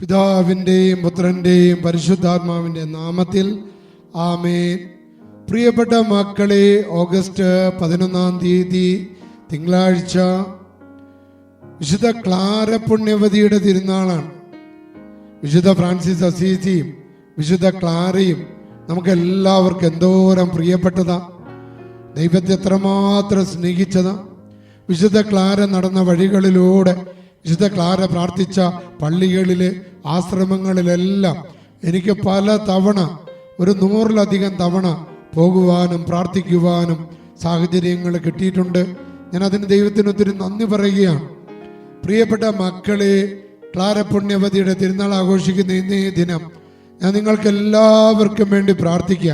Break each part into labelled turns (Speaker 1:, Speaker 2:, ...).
Speaker 1: പിതാവിൻ്റെയും പുത്രൻ്റെയും പരിശുദ്ധാത്മാവിൻ്റെ നാമത്തിൽ ആമേൻ. പ്രിയപ്പെട്ട മക്കളെ, ഓഗസ്റ്റ് 11 തിങ്കളാഴ്ച വിശുദ്ധ ക്ലാര പുണ്യവതിയുടെ തിരുനാളാണ്. വിശുദ്ധ ഫ്രാൻസിസ് അസീസിയും വിശുദ്ധ ക്ലാരയും നമുക്ക് എല്ലാവർക്കും എന്തോരം പ്രിയപ്പെട്ടതാ. ദൈവത്തെ എത്രമാത്രം സ്നേഹിച്ചതാ. വിശുദ്ധ ക്ലാര നടന്ന വഴികളിലൂടെ, വിശുദ്ധ ക്ലാര പ്രാർത്ഥിച്ച പള്ളികളിലെ ആശ്രമങ്ങളിലെല്ലാം എനിക്ക് പല തവണ, ഒരു 100-ലധികം തവണ പോകുവാനും പ്രാർത്ഥിക്കുവാനും സാഹചര്യങ്ങൾ കിട്ടിയിട്ടുണ്ട്. ഞാൻ അതിന് ദൈവത്തിന് ഒത്തിരി നന്ദി പറയുകയാണ്. പ്രിയപ്പെട്ട മക്കളെ, ക്ലാര പുണ്യവതിയുടെ തിരുനാൾ ആഘോഷിക്കുന്ന ഇന്നേ ദിനം ഞാൻ നിങ്ങൾക്ക് എല്ലാവർക്കും വേണ്ടി പ്രാർത്ഥിക്കുക.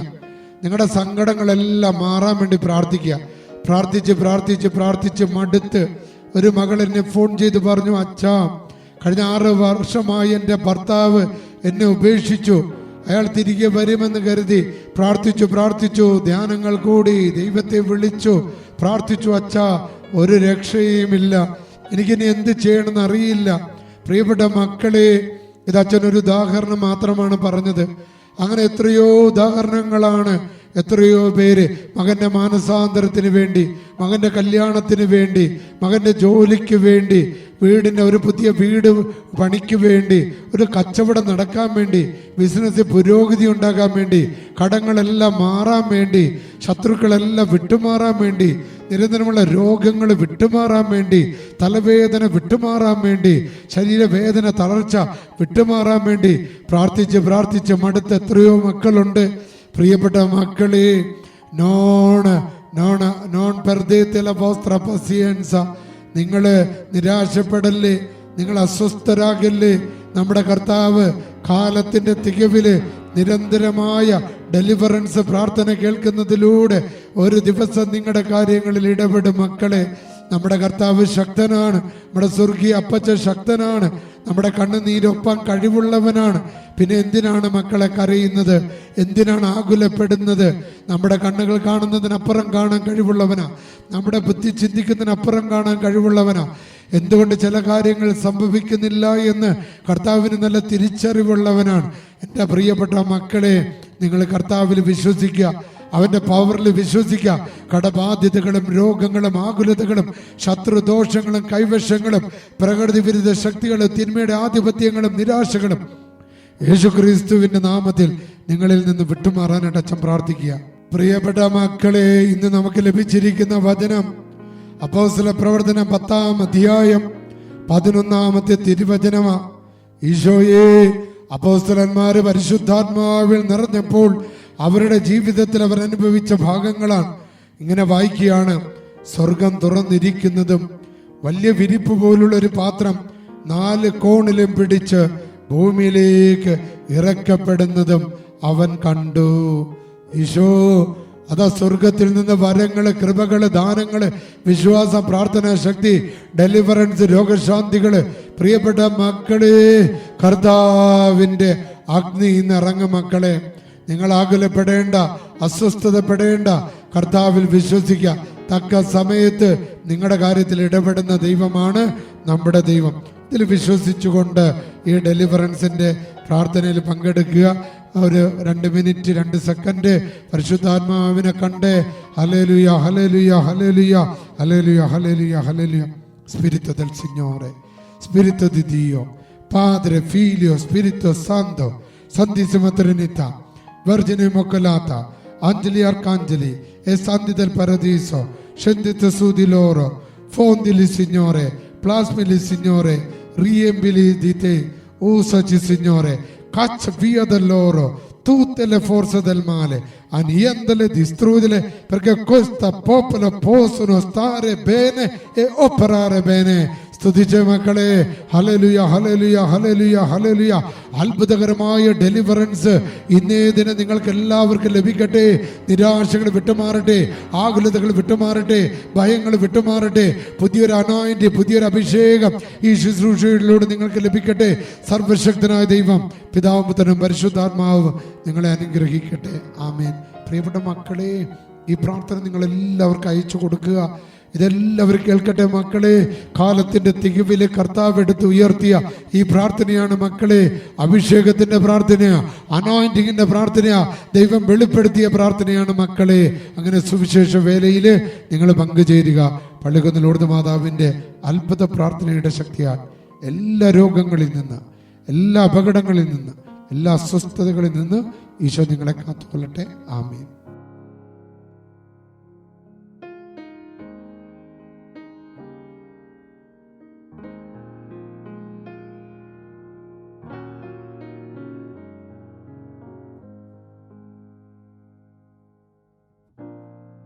Speaker 1: നിങ്ങളുടെ സങ്കടങ്ങളെല്ലാം മാറാൻ വേണ്ടി പ്രാർത്ഥിക്കുക. പ്രാർത്ഥിച്ച് മടുത്ത് ഒരു മകൾ എന്നെ ഫോൺ ചെയ്ത് പറഞ്ഞു, അച്ഛാ, കഴിഞ്ഞ 6 വർഷമായി എൻ്റെ ഭർത്താവ് എന്നെ ഉപേക്ഷിച്ചു, അയാൾ തിരികെ വരുമെന്ന് കരുതി പ്രാർത്ഥിച്ചു, ധ്യാനങ്ങൾ കൂടി, ദൈവത്തെ വിളിച്ചു, പ്രാർത്ഥിച്ചു. അച്ഛാ, ഒരു രക്ഷയുമില്ല, എനിക്കിനി എന്ത് ചെയ്യണമെന്ന് അറിയില്ല. പ്രിയപ്പെട്ട മക്കളെ, ഇത് അച്ഛനൊരു ഉദാഹരണം മാത്രമാണ് പറഞ്ഞത്. അങ്ങനെ എത്രയോ ഉദാഹരണങ്ങളാണ്. എത്രയോ പേര് മകന്റെ മാനസാന്തരത്തിന് വേണ്ടി, മകന്റെ കല്യാണത്തിന് വേണ്ടി, മകന്റെ ജോലിക്ക് വേണ്ടി, ഒരു പുതിയ വീട് പണിക്ക് വേണ്ടി, ഒരു കച്ചവടം നടക്കാൻ വേണ്ടി, ബിസിനസ് പുരോഗതി ഉണ്ടാകാൻ വേണ്ടി, കടങ്ങളെല്ലാം മാറാൻ വേണ്ടി, ശത്രുക്കളെല്ലാം വിട്ടുമാറാൻ വേണ്ടി, നിരന്തരമുള്ള രോഗങ്ങൾ വിട്ടുമാറാൻ വേണ്ടി, തലവേദന വിട്ടുമാറാൻ വേണ്ടി, ശരീരവേദന, തളർച്ച വിട്ടുമാറാൻ വേണ്ടി പ്രാർത്ഥിച്ച് മടുത്ത എത്രയോ മക്കളുണ്ട്. പ്രിയപ്പെട്ട മക്കളെ, നോൺ പെർദേത്തില വസ്ത്ര പസിയൻസ, നിങ്ങൾ നിരാശപ്പെടല്ലേ, നിങ്ങൾ അസ്വസ്ഥരാകല്ലേ. നമ്മുടെ കർത്താവ് കാലത്തിന്റെ തികവില് നിരന്തരമായ ഡെലിവറൻസ് പ്രാർത്ഥന കേൾക്കുന്നതിലൂടെ ഒരു ദിവസം നിങ്ങളുടെ കാര്യങ്ങളിൽ ഇടപെടും. മക്കളെ, നമ്മുടെ കർത്താവ് ശക്തനാണ്. നമ്മുടെ സ്വർഗീയ അപ്പച്ച ശക്തനാണ്. നമ്മുടെ കണ്ണുനീരൊപ്പാൻ കഴിവുള്ളവനാണ്. പിന്നെ എന്തിനാണ് മക്കളെ കരയുന്നത്? എന്തിനാണ് ആകുലപ്പെടുന്നത്? നമ്മുടെ കണ്ണുകൾ കാണുന്നതിനപ്പുറം കാണാൻ കഴിവുള്ളവനാ. നമ്മുടെ ബുദ്ധി ചിന്തിക്കുന്നതിനപ്പുറം കാണാൻ കഴിവുള്ളവനാ. എന്തുകൊണ്ട് ചില കാര്യങ്ങൾ സംഭവിക്കുന്നില്ല എന്ന് കർത്താവിന് നല്ല തിരിച്ചറിവുള്ളവനാണ്. എൻ്റെ പ്രിയപ്പെട്ട മക്കളെ, നിങ്ങൾ കർത്താവിൽ വിശ്വസിക്കുക, അവന്റെ പവറിൽ വിശ്വസിക്കുക. കടബാധ്യതകളും രോഗങ്ങളും ആകുലതകളും ശത്രുദോഷങ്ങളും കൈവശങ്ങളും പ്രകൃതി വിരുദ്ധ ശക്തികളും തിന്മയുടെ ആധിപത്യങ്ങളും നിരാശകളും യേശുക്രിസ്തുവിന്റെ നാമത്തിൽ നിങ്ങളിൽ നിന്ന് വിട്ടുമാറാനായിട്ട് അച്ഛൻ പ്രാർത്ഥിക്കുക. പ്രിയപ്പെട്ട മക്കളെ, ഇന്ന് നമുക്ക് ലഭിച്ചിരിക്കുന്ന വചനം അപ്പോസ്തല പ്രവർത്തനം 10-ാം അധ്യായം 11-ാമത്തെ തിരുവചനമാ. ഈശോയെ അപ്പോസ്തലന്മാര് പരിശുദ്ധാത്മാവിൽ നിറഞ്ഞപ്പോൾ അവരുടെ ജീവിതത്തിൽ അവർ അനുഭവിച്ച ഭാഗങ്ങളാണ്. ഇങ്ങനെ വായിക്കുകയാണ്: സ്വർഗം തുറന്നിരിക്കുന്നതും വലിയ വിരിപ്പ് പോലുള്ള ഒരു പാത്രം 4 കോണിലും പിടിച്ച് ഭൂമിയിലേക്ക് ഇറക്കപ്പെടുന്നതും അവൻ കണ്ടു. ഈശോ അതാ സ്വർഗത്തിൽ നിന്ന് വരങ്ങള്, കൃപകള്, ദാനങ്ങള്, വിശ്വാസം, പ്രാർത്ഥന, ശക്തി, ഡെലിവറൻസ്, രോഗശാന്തികള്. പ്രിയപ്പെട്ട മക്കളെ, കർത്താവിന്റെ അഗ്നി ഇന്ന് ഇറങ്ങും. മക്കളെ, നിങ്ങൾ ആകുലപ്പെടേണ്ട, അസ്വസ്ഥതപ്പെടേണ്ട, കർത്താവിൽ വിശ്വസിക്കുക. തക്ക സമയത്ത് നിങ്ങളുടെ കാര്യത്തിൽ ഇടപെടുന്ന ദൈവമാണ് നമ്മുടെ ദൈവം. ഇതിൽ വിശ്വസിച്ചുകൊണ്ട് ഈ ഡെലിവറൻസിന്റെ പ്രാർത്ഥനയിൽ പങ്കെടുക്കുക. ഒരു 2 മിനിറ്റ് 2 സെക്കൻഡ് പരിശുദ്ധാത്മാവിനെ കണ്ടേ. Hallelujah, hallelujah, hallelujah, hallelujah, hallelujah, hallelujah. Spirito del Signore, Spirito di Dio, Padre, Figlio, Spirito Santo, Santissima Trinità, Vergine Immacolata, angeli e arcangeli e santi del paradiso, scendete su di loro, fondili Signore, plasmili Signore, riempili di te, usaci Signore, caccia via da loro tutte le forze del male, annientale, distruggile, perché questo popolo possono stare bene e operare bene. സ്തുതിച്ച മക്കളെ, hallelujah, hallelujah, hallelujah, hallelujah. അത്ഭുതകരമായ deliverance ഇന്നേ ദിനം നിങ്ങൾക്ക് എല്ലാവർക്കും ലഭിക്കട്ടെ. നിരാശകൾ വിട്ടുമാറട്ടെ, ആകുലതകൾ വിട്ടുമാറട്ടെ, ഭയങ്ങൾ വിട്ടുമാറട്ടെ. പുതിയൊരു anoint, പുതിയൊരു അഭിഷേകം ഈ ശുശ്രൂഷയിലൂടെ നിങ്ങൾക്ക് ലഭിക്കട്ടെ. സർവശക്തനായ ദൈവം പിതാവും പുത്രനും പരിശുദ്ധാത്മാവും നിങ്ങളെ അനുഗ്രഹിക്കട്ടെ. ആമേൻ. പ്രിയപ്പെട്ട മക്കളെ, ഈ പ്രാർത്ഥന നിങ്ങൾ എല്ലാവർക്കും അയച്ചു കൊടുക്കുക. ഇതെല്ലാവരും കേൾക്കട്ടെ മക്കളെ. കാലത്തിന്റെ തികവില് കർത്താവ് എടുത്ത് ഉയർത്തിയ ഈ പ്രാർത്ഥനയാണ് മക്കളെ. അഭിഷേകത്തിന്റെ പ്രാർത്ഥനയാ, അനോയിന്റിങ്ങിന്റെ പ്രാർത്ഥനയാ, ദൈവം വെളിപ്പെടുത്തിയ പ്രാർത്ഥനയാണ് മക്കളെ. അങ്ങനെ സുവിശേഷ വേലയില് നിങ്ങൾ പങ്കുചേരുക. പള്ളിക്കുന്ന് ലൂർദ് മാതാവിന്റെ അത്ഭുത പ്രാർത്ഥനയുടെ ശക്തിയാൽ എല്ലാ രോഗങ്ങളിൽ നിന്ന്, എല്ലാ അപകടങ്ങളിൽ നിന്ന്, എല്ലാ അസ്വസ്ഥതകളിൽ നിന്ന് ഈശോ നിങ്ങളെ കാത്തുകൊള്ളട്ടെ. ആമേൻ.